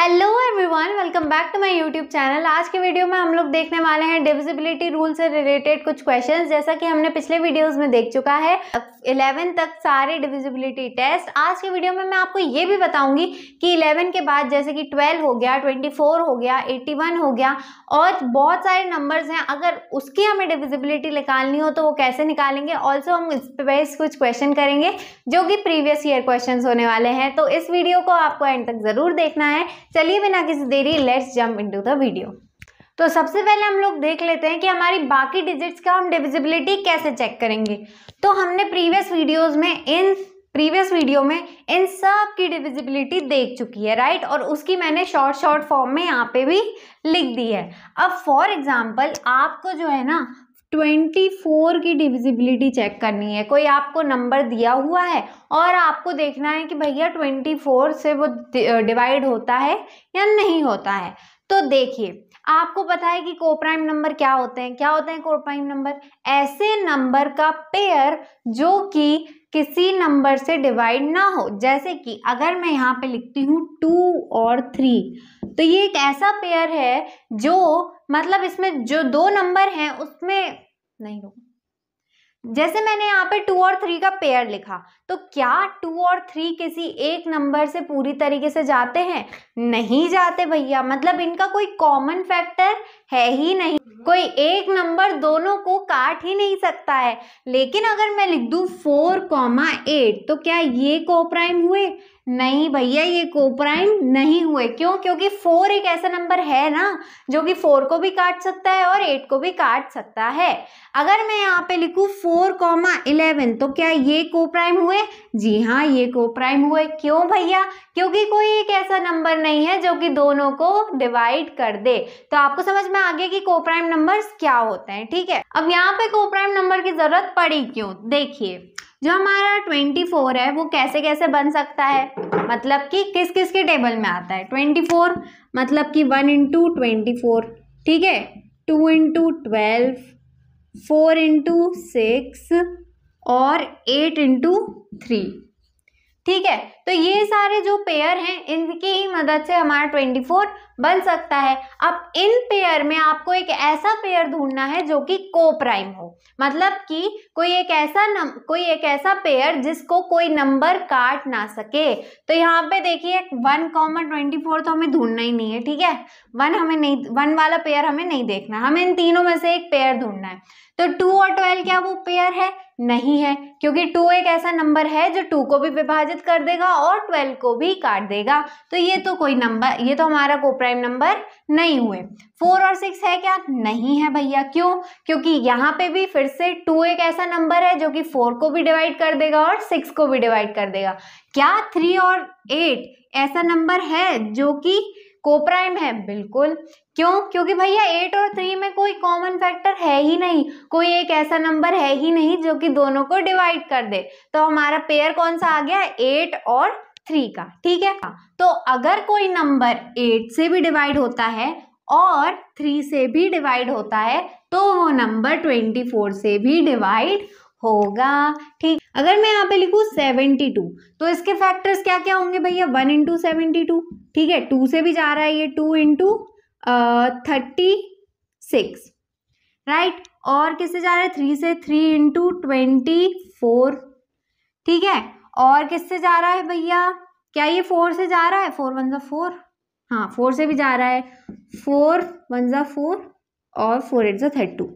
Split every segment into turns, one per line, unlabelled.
Hello everyone, welcome back to my YouTube channel. आज के video में हम लोग देखने वाले हैं डिविजिबिलिटी रूल से रिलेटेड कुछ क्वेश्चंस। जैसा कि हमने पिछले वीडियोस में देख चुका है 11 तक सारे डिविजिबिलिटी टेस्ट। आज के वीडियो में मैं आपको ये भी बताऊंगी कि 11 के बाद जैसे कि 12 हो गया, 24 हो गया, 81 हो गया और बहुत सारे नंबर्स हैं, अगर उसकी हमें डिविजिबिलिटी निकालनी हो तो वो कैसे निकालेंगे। ऑल्सो हम इस पे बेस्ड कुछ क्वेश्चन करेंगे जो कि प्रीवियस ईयर क्वेश्चन होने वाले हैं, तो इस वीडियो को आपको एंड तक जरूर देखना है। चलिए बिना किसी देरी let's jump into the video. तो सबसे पहले हम लोग देख लेते हैं कि हमारी बाकी डिजिट्स का हम डिविजिबिलिटी कैसे चेक करेंगे। तो हमने प्रीवियस वीडियो में इन सब की डिविजिबिलिटी देख चुकी है, राइट, और उसकी मैंने शॉर्ट फॉर्म में यहाँ पे भी लिख दी है। अब फॉर एग्जाम्पल आपको जो है ना 24 की डिविजिबिलिटी चेक करनी है। कोई आपको नंबर दिया हुआ है और आपको देखना है कि भैया 24 से वो डिवाइड होता है या नहीं होता है। तो देखिए, आपको पता है कि कोप्राइम नंबर क्या होते हैं। क्या होते हैं कोप्राइम नंबर? ऐसे नंबर का पेयर जो कि किसी नंबर से डिवाइड ना हो। जैसे कि अगर मैं यहाँ पे लिखती हूँ 2 और 3, तो ये एक ऐसा पेयर है जो मतलब इसमें जो दो नंबर हैं उसमें नहीं हो। जैसे मैंने यहाँ पे 2 और 3 का पेयर लिखा, तो क्या 2 और 3 किसी एक नंबर से पूरी तरीके से जाते हैं? नहीं जाते भैया, मतलब इनका कोई कॉमन फैक्टर है ही नहीं। कोई एक नंबर दोनों को काट ही नहीं सकता है। लेकिन अगर मैं लिख दूं 4,8, तो क्या ये कोप्राइम हुए? नहीं भैया, ये कोप्राइम नहीं हुए। क्यों? क्योंकि 4 एक ऐसा नंबर है ना जो कि 4 को भी काट सकता है और 8 को भी काट सकता है। अगर मैं यहाँ पे लिखूं 4,11, तो क्या ये कोप्राइम हुए? जी हाँ, ये कोप्राइम हुए। क्यों भैया? क्योंकि कोई एक ऐसा नंबर नहीं है जो कि दोनों को डिवाइड कर दे। तो आपको समझ में आ गया कि कोप्राइम नंबर्स क्या होते हैं, ठीक है। अब यहाँ पे कोप्राइम नंबर की जरूरत पड़ी क्यों? देखिए, जो हमारा 24 है वो कैसे कैसे बन सकता है, मतलब कि किस किस के टेबल में आता है। 24 मतलब कि 1 इंटू 24, ठीक है, 2 इंटू 12, 4 इंटू 6 और 8 इंटू 3, ठीक है। तो ये सारे जो पेयर हैं इनकी ही मदद से हमारा 24 बन सकता है। अब इन पेयर में आपको एक ऐसा पेयर ढूंढना है जो कि कोप्राइम हो, मतलब कि कोई एक ऐसा पेयर जिसको कोई नंबर काट ना सके। तो यहाँ पे देखिए 1,24 तो हमें ढूंढना ही नहीं है, ठीक है। 1 वाला पेयर हमें नहीं देखना, हमें इन तीनों में से एक पेयर ढूंढना है। तो 2 और 12 क्या वो पेयर है? नहीं है, क्योंकि 2 एक ऐसा नंबर है जो 2 को भी विभाजित कर देगा और 12 को भी काट देगा। तो ये तो हमारा कोप्राइम नंबर नहीं हुए। 4 और 6 है क्या? नहीं है भैया। क्यों? क्योंकि यहाँ पे भी फिर से 2 एक ऐसा नंबर है जो कि 4 को भी डिवाइड कर देगा और 6 को भी डिवाइड कर देगा। क्या 3 और 8 ऐसा नंबर है जो कि कोप्राइम है? बिल्कुल। क्यों? क्योंकि भैया 8 और 3 में कोई कॉमन फैक्टर है ही नहीं, कोई एक ऐसा नंबर है ही नहीं जो कि दोनों को डिवाइड कर दे। तो हमारा पेयर कौन सा आ गया? 8 और 3 का, ठीक है। तो अगर कोई नंबर 8 से भी डिवाइड होता है और 3 से भी डिवाइड होता है तो वो नंबर 24 से भी डिवाइड होगा, ठीक। अगर मैं यहाँ पे लिखूँ 72, तो इसके फैक्टर्स क्या क्या होंगे भैया? 1 इंटू 72, ठीक है, 2 से भी जा रहा है ये, 2 इंटू 36, राइट। और किससे जा रहा है? 3 से, 3 इंटू 24, ठीक है। और किससे जा रहा है भैया? क्या ये 4 से जा रहा है? 4 1 4, हाँ 4 से भी जा रहा है, 4 1 4 और 4 8 32,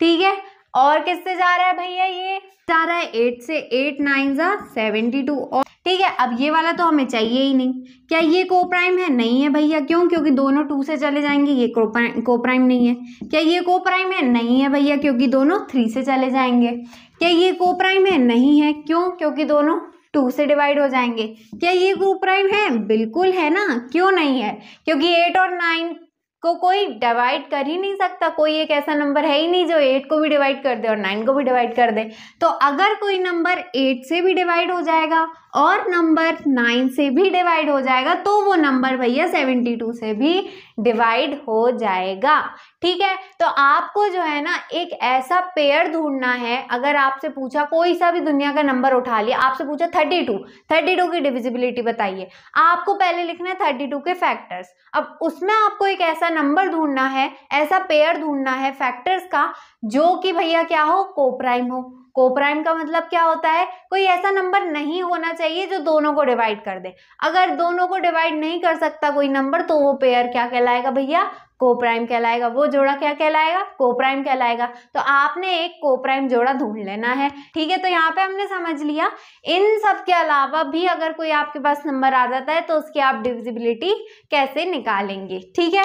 ठीक है। और किससे जा रहा है भैया? ये जा रहा है 8 से, 8 9 72, और ठीक है। अब ये वाला तो हमें चाहिए ही नहीं। क्या ये कोप्राइम है? नहीं है भैया। क्यों? क्योंकि दोनों 2 से चले जाएंगे, ये कोप्राइम नहीं है। क्या ये कोप्राइम है? नहीं है भैया, क्योंकि दोनों 3 से चले जाएंगे। क्या ये कोप्राइम है? नहीं है। क्यों? क्योंकि दोनों 2 से डिवाइड हो जाएंगे। क्या ये कोप्राइम है? बिल्कुल है ना। क्यों नहीं है? क्योंकि 8 और 9 को कोई डिवाइड कर ही नहीं सकता, कोई एक ऐसा नंबर है ही नहीं जो 8 को भी डिवाइड कर दे और 9 को भी डिवाइड कर दे। तो अगर कोई नंबर 8 से भी डिवाइड हो जाएगा और नंबर 9 से भी डिवाइड हो जाएगा तो वो नंबर भैया 72 से भी डिवाइड हो जाएगा, ठीक है। तो आपको जो है ना एक ऐसा पेयर ढूंढना है। अगर आपसे पूछा कोई सा भी दुनिया का नंबर उठा लिया, आपसे पूछा 32 की डिविजिबिलिटी बताइए, आपको पहले लिखना है 32 के फैक्टर्स। अब उसमें आपको एक ऐसा नंबर ढूंढना है, ऐसा पेयर ढूंढना है फैक्टर्स का जो कि भैया क्या हो, कोप्राइम हो। कोप्राइम का मतलब क्या होता है, कोई ऐसा नंबर नहीं होना चाहिए जो दोनों को डिवाइड कर दे। अगर दोनों को डिवाइड नहीं कर सकता कोई नंबर तो वो पेयर क्या कहलाएगा भैया, कोप्राइम कहलाएगा। वो जोड़ा क्या कहलाएगा, कोप्राइम कहलाएगा। तो आपने एक कोप्राइम जोड़ा ढूंढ लेना है, ठीक है। तो यहाँ पे हमने समझ लिया। इन सब के अलावा भी अगर कोई आपके पास नंबर आ जाता है तो उसकी आप डिविजिबिलिटी कैसे निकालेंगे, ठीक है।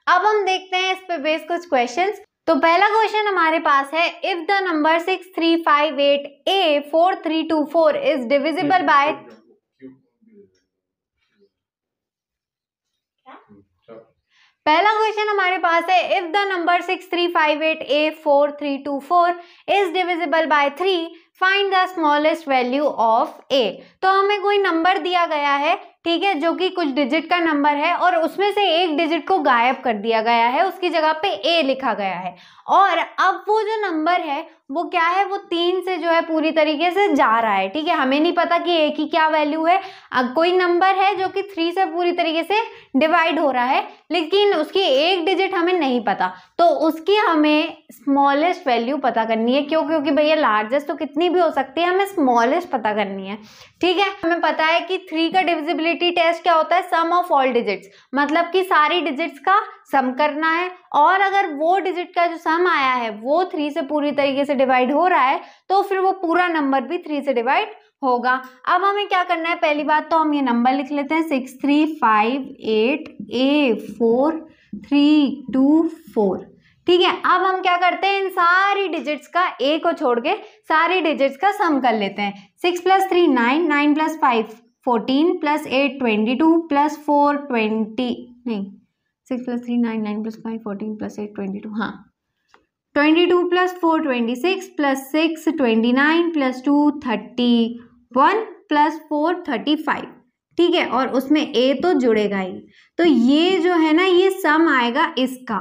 अब हम देखते हैं इस पे बेस कुछ क्वेश्चंस। तो पहला क्वेश्चन हमारे पास है, if the number 6358A4324 is divisible by, पहला क्वेश्चन हमारे पास है, if the number 6358A4324 is divisible by 3 find the smallest value of A। तो हमें कोई नंबर दिया गया है, ठीक है, जो कि कुछ डिजिट का नंबर है और उसमें से एक डिजिट को गायब कर दिया गया है, उसकी जगह पे A लिखा गया है। और अब वो जो नंबर है वो क्या है, वो 3 से जो है पूरी तरीके से जा रहा है, ठीक है। हमें नहीं पता कि A की क्या वैल्यू है। अब कोई नंबर है जो कि 3 से पूरी तरीके से डिवाइड हो रहा है, लेकिन उसकी एक डिजिट हमें नहीं पता, तो उसकी हमें स्मॉलेस्ट वैल्यू पता करनी है। क्यों, क्योंकि भैया लार्जेस्ट तो कितनी भी हो सकती है, हमें स्मॉलेस्ट पता करनी है, ठीक है। हमें पता है कि 3 का डिविजिबिलिटी टेस्ट क्या होता है, सम ऑफ ऑल डिजिट्स, मतलब कि सारी डिजिट्स का सम करना है। और अगर वो डिजिट का जो सम आया है वो 3 से पूरी तरीके से डिवाइड हो रहा है तो फिर वो पूरा नंबर भी 3 से डिवाइड होगा। अब हमें क्या करना है, पहली बात तो हम ये नंबर लिख लेते हैं 6358A4324, ठीक है। अब हम क्या करते हैं, इन सारी डिजिट्स का A को छोड़ के सारी डिजिट्स का सम कर लेते हैं। 6 + 3 9, 9 + 5 14 + 8 22 + 4 20, नहीं 6 + 3 9, 9 + 5 14 + 8 22, हाँ 22 + 4 26 + 6 29 + 2 31 + 4 35, ठीक है। और उसमें A तो जुड़ेगा ही, तो ये जो है ना ये सम आएगा इसका,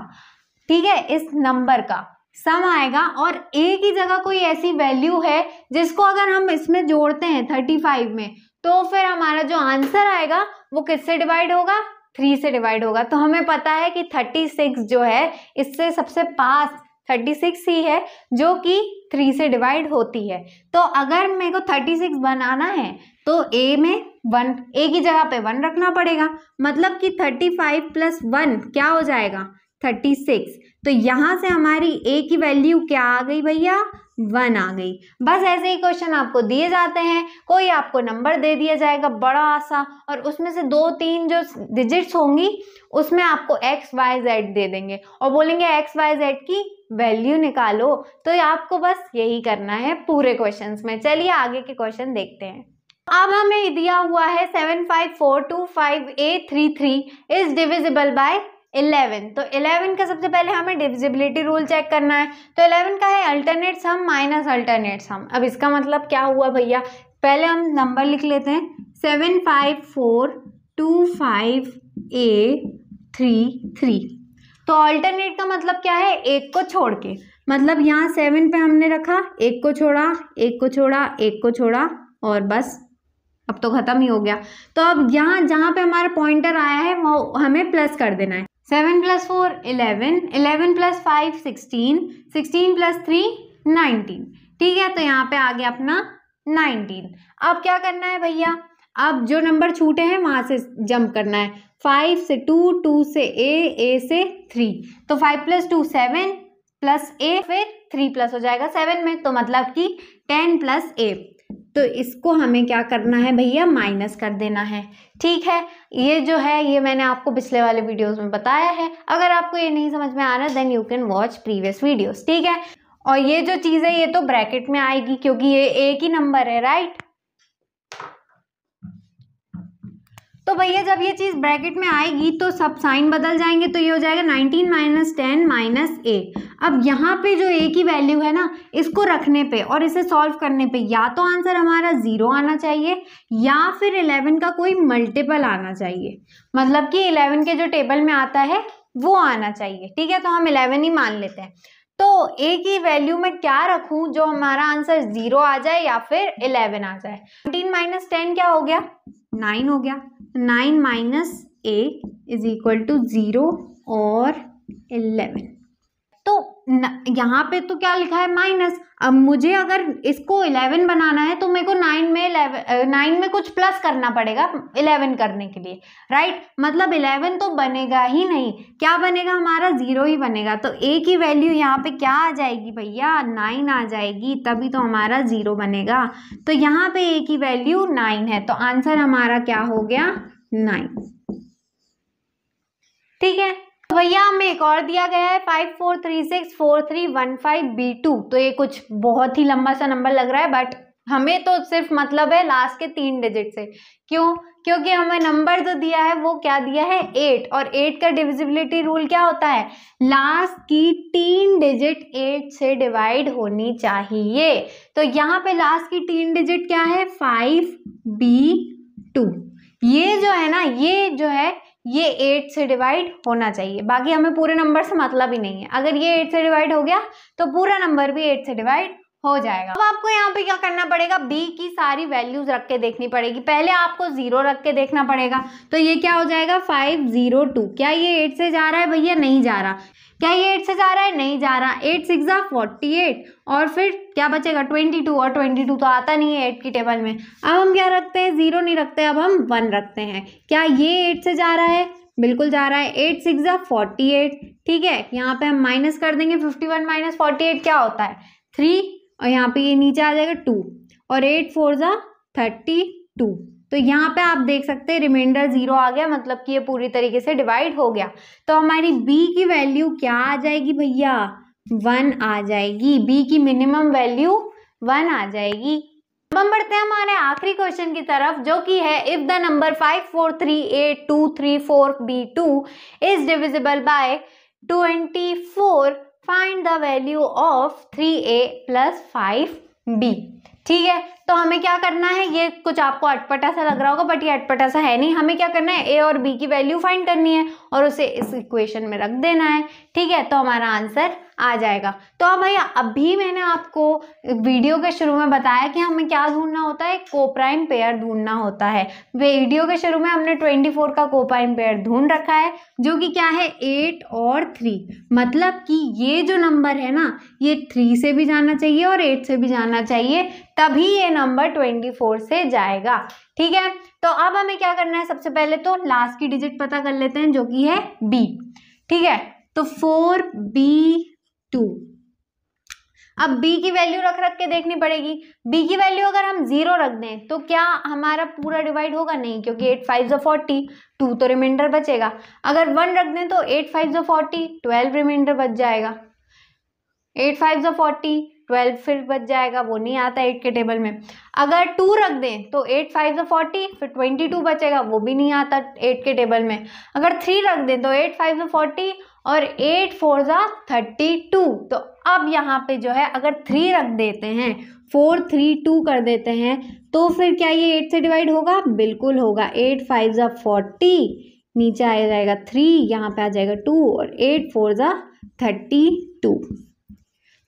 ठीक है, इस नंबर का सम आएगा। और A की जगह कोई ऐसी वैल्यू है जिसको अगर हम इसमें जोड़ते हैं 35 में, तो फिर हमारा जो आंसर आएगा वो किससे डिवाइड होगा, 3 से डिवाइड होगा। तो हमें पता है कि 36 जो है इससे सबसे पास 36 ही है जो कि 3 से डिवाइड होती है। तो अगर मेरे को 36 बनाना है तो A में 1, A की जगह पे 1 रखना पड़ेगा, मतलब कि 35 + 1 क्या हो जाएगा, 36। तो यहाँ से हमारी A की वैल्यू क्या आ गई भैया, 1 आ गई। बस ऐसे ही क्वेश्चन आपको दिए जाते हैं, कोई आपको नंबर दे दिया जाएगा बड़ा सा और उसमें से 2-3 जो डिजिट्स होंगी उसमें आपको x y z दे देंगे और बोलेंगे x y z की वैल्यू निकालो। तो आपको बस यही करना है पूरे क्वेश्चंस में। चलिए आगे के क्वेश्चन देखते हैं। अब हमें दिया हुआ है 75425A33 इज डिविजिबल बाय 11। तो 11 का सबसे पहले हमें डिविजिबिलिटी रूल चेक करना है। तो 11 का है अल्टरनेट सम माइनस अल्टरनेट सम। अब इसका मतलब क्या हुआ भैया, पहले हम नंबर लिख लेते हैं 75425A33। तो अल्टरनेट का मतलब क्या है, एक को छोड़ के, मतलब यहाँ 7 पे हमने रखा, एक को छोड़ा, एक को छोड़ा, एक को छोड़ा और बस अब तो खत्म ही हो गया। तो अब यहाँ जहाँ पे हमारा पॉइंटर आया है वो हमें प्लस कर देना है। 7 + 4 11, 11 + 5 16, 16 + 3 19, ठीक है। तो यहाँ पे आ गया अपना 19। अब क्या करना है भैया, अब जो नंबर छूटे हैं वहां से जंप करना है। 5 से 2, 2 से A से 3, तो 5 + 2 7 + A, फिर 3 प्लस हो जाएगा 7 में, तो मतलब कि 10 + A। तो इसको हमें क्या करना है भैया, माइनस कर देना है, ठीक है। ये जो है ये मैंने आपको पिछले वाले वीडियोस में बताया है। अगर आपको ये नहीं समझ में आ रहा then you can watch previous videos, ठीक है। और ये जो चीज़ है ये तो ब्रैकेट में आएगी क्योंकि ये एक ही नंबर है, राइट। तो भैया जब ये चीज़ ब्रैकेट में आएगी तो सब साइन बदल जाएंगे, तो ये हो जाएगा 19 - 10 - A। अब यहाँ पे जो A की वैल्यू है ना, इसको रखने पे और इसे सॉल्व करने पे या तो आंसर हमारा 0 आना चाहिए या फिर 11 का कोई मल्टीपल आना चाहिए। मतलब कि 11 के जो टेबल में आता है वो आना चाहिए। ठीक है, तो हम 11 ही मान लेते हैं। तो ए की वैल्यू में क्या रखूं जो हमारा आंसर 0 आ जाए या फिर 11 आ जाए। 17 माइनस 10 क्या हो गया, 9 हो गया। 9 minus A is equal to 0 और 11। तो यहाँ पे तो क्या लिखा है माइनस। अब मुझे अगर इसको 11 बनाना है तो मेरे को 9 में कुछ प्लस करना पड़ेगा 11 करने के लिए, राइट। मतलब 11 तो बनेगा ही नहीं, क्या बनेगा हमारा 0 ही बनेगा। तो ए की वैल्यू यहाँ पे क्या आ जाएगी भैया, 9 आ जाएगी, तभी तो हमारा 0 बनेगा। तो यहाँ पे ए की वैल्यू 9 है, तो आंसर हमारा क्या हो गया, 9। ठीक है, तो भैया हमें एक और दिया गया है 54364315B2। तो ये कुछ बहुत ही लंबा सा नंबर लग रहा है, बट हमें तो सिर्फ मतलब है लास्ट के 3 डिजिट से। क्यों, क्योंकि हमें नंबर जो दिया है वो क्या दिया है 8, और 8 का डिविजिबिलिटी रूल क्या होता है, लास्ट की 3 डिजिट 8 से डिवाइड होनी चाहिए। तो यहाँ पे लास्ट की 3 डिजिट क्या है 5B2। ये जो है ना, ये जो है ये 8 से डिवाइड होना चाहिए, बाकी हमें पूरे नंबर से मतलब ही नहीं है। अगर ये 8 से डिवाइड हो गया तो पूरा नंबर भी 8 से डिवाइड हो जाएगा। अब आपको यहाँ पे क्या करना पड़ेगा, b की सारी वैल्यूज रख के देखनी पड़ेगी। पहले आपको 0 रख के देखना पड़ेगा, तो ये क्या हो जाएगा 502। क्या ये 8 से जा रहा है भैया, नहीं जा रहा। क्या ये 8 से जा रहा है, नहीं जा रहा। 8 6 48, और फिर क्या बचेगा 22, और 22 तो आता नहीं है 8 की टेबल में। अब हम क्या रखते हैं, 0 नहीं रखते, अब हम 1 रखते हैं। क्या ये 8 से जा रहा है, बिल्कुल जा रहा है। 8 6 48, ठीक है। यहाँ पे हम माइनस कर देंगे, 51 माइनस 48 क्या होता है 3, और यहाँ पे ये नीचे आ जाएगा 2, और 8 4 32। तो यहाँ पे आप देख सकते हैं रिमाइंडर 0 आ गया, मतलब कि ये पूरी तरीके से डिवाइड हो गया। तो हमारी b की वैल्यू क्या आ जाएगी भैया, 1 आ जाएगी। b की मिनिमम वैल्यू 1 आ जाएगी। अब हम बढ़ते हैं हमारे आखिरी क्वेश्चन की तरफ, जो कि है if the number 54382344B2 is divisible by 24, find the value of 3a plus 5b। ठीक है, तो हमें क्या करना है, ये कुछ आपको अटपटा सा लग रहा होगा, बट ये अटपटा सा है नहीं। हमें क्या करना है, a और b की वैल्यू फाइंड करनी है और उसे इस इक्वेशन में रख देना है। ठीक है, तो हमारा आंसर आ जाएगा। तो अब भैया अभी मैंने आपको वीडियो के शुरू में बताया कि हमें क्या ढूंढना होता है, कोप्राइम पेयर ढूंढना होता है। वीडियो के शुरू में हमने 24 का कोप्राइम पेयर ढूंढ रखा है, जो कि क्या है 8 और 3। मतलब कि ये जो नंबर है ना, ये 3 से भी जाना चाहिए और 8 से भी जाना चाहिए, तभी ये नंबर 24 से जाएगा। ठीक है, तो अब हमें क्या करना है, सबसे पहले तो लास्ट की डिजिट पता कर लेते हैं, जो कि है b। ठीक है, तो 4b2। अब b की वैल्यू रख के देखनी पड़ेगी। b की वैल्यू अगर हम 0 रख दें तो क्या हमारा पूरा डिवाइड होगा, नहीं, क्योंकि 8 5 40, 2 तो रिमाइंडर बचेगा। अगर 1 रख दें तो 8 5 40, 12 रिमाइंडर बच जाएगा। 8 5 40, 12 फिर बच जाएगा, वो नहीं आता 8 के टेबल में। अगर 2 रख दें तो 8 5 40, फिर 22 बचेगा, वो भी नहीं आता 8 के टेबल में। अगर 3 रख दें तो 8 5 40 और 8 4 32। तो अब यहाँ पे जो है अगर 3 रख देते हैं, 4 3 2 कर देते हैं, तो फिर क्या ये 8 से डिवाइड होगा, बिल्कुल होगा। 8 5 40, नीचे आ जाएगा 3, यहाँ पे आ जाएगा 2, और 8 4 32।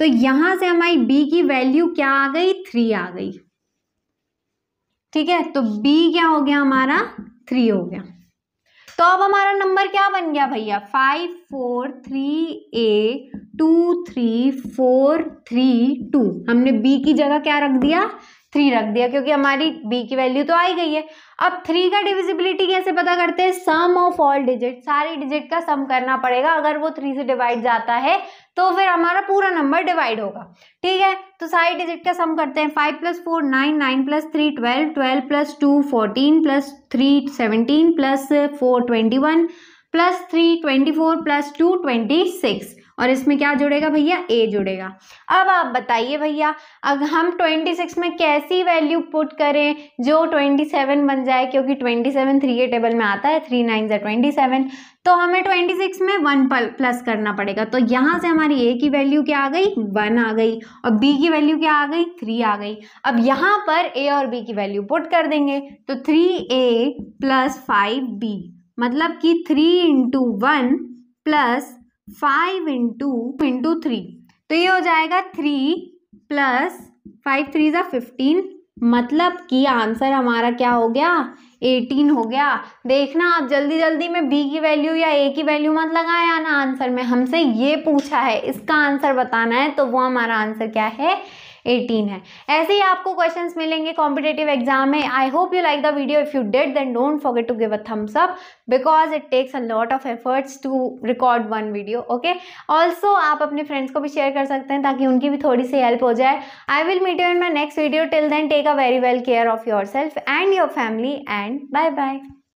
तो यहां से हमारी b की वैल्यू क्या आ गई, 3 आ गई। ठीक है, तो b क्या हो गया हमारा, 3 हो गया। तो अब हमारा नंबर क्या बन गया भैया, 543a234332। हमने b की जगह क्या रख दिया, 3 रख दिया, क्योंकि हमारी b की वैल्यू तो आई गई है। अब 3 का डिविजिबिलिटी कैसे पता करते हैं, सम ऑफ ऑल डिजिट, सारी डिजिट का सम करना पड़ेगा। अगर वो 3 से डिवाइड जाता है तो फिर हमारा पूरा नंबर डिवाइड होगा। ठीक है, तो सारी डिजिट का सम करते हैं। 5 + 4 9, 9 + 3 12, 12 + 2 14 + 3 17 + 4 21 + 3 24 + 2 26। और इसमें क्या जुड़ेगा भैया, a जुड़ेगा। अब आप बताइए भैया, अगर हम 26 में कैसी वैल्यू पुट करें जो 27 बन जाए, क्योंकि 27 3 के टेबल में आता है, 3 9 27। तो हमें 26 में 1 प्लस करना पड़ेगा। तो यहाँ से हमारी a की वैल्यू क्या आ गई, 1 आ गई, और b की वैल्यू क्या आ गई, 3 आ गई। अब यहाँ पर a और b की वैल्यू पुट कर देंगे, तो 3a + 5b, मतलब कि 3 × 1 प्लस 5 इंटू 3, तो ये हो जाएगा 3 प्लस 5 3 ज़ा 15, मतलब कि आंसर हमारा क्या हो गया 18 हो गया। देखना आप जल्दी जल्दी में बी की वैल्यू या ए की वैल्यू मत लगाए आना आंसर में, हमसे ये पूछा है, इसका आंसर बताना है, तो वो हमारा आंसर क्या है 18 है। ऐसे ही आपको क्वेश्चंस मिलेंगे कॉम्पिटेटिव एग्जाम में। I hope you like the video. If you did then don't forget to give a thumbs up because it takes a lot of efforts to record one video. Okay, also आप अपने friends को भी share कर सकते हैं ताकि उनकी भी थोड़ी सी हेल्प हो जाए। I will meet you in my next video. Till then take a very well care of your self and your family and bye bye.